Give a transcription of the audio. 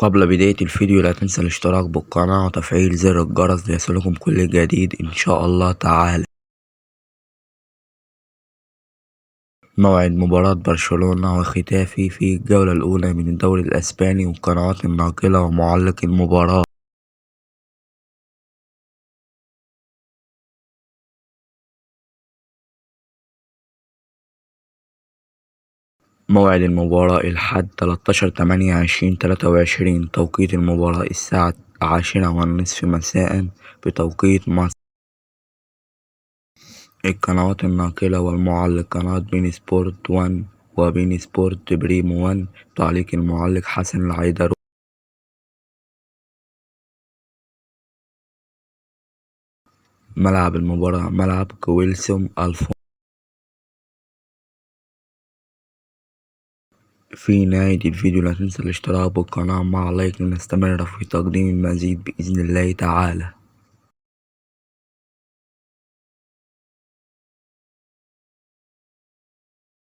قبل بداية الفيديو لا تنسى الاشتراك بالقناة وتفعيل زر الجرس ليصلكم كل جديد إن شاء الله تعالى. موعد مباراة برشلونة وختافي في الجولة الأولى من الدوري الأسباني والقنوات الناقلة ومعلق المباراة. موعد المباراة الحد 13/8/2023 توقيت المباراة الساعة 10:30 مساء بتوقيت مصر. القنوات الناقلة والمعلق: قناة بين سبورت 1 وبين سبورت بريمو 1. تعليق المعلق حسن العيدروسي. ملعب المباراة ملعب كويلسون الفونسو. في نهاية الفيديو لا تنسى الاشتراك بالقناة مع لايك لنستمر في تقديم المزيد بإذن الله تعالى.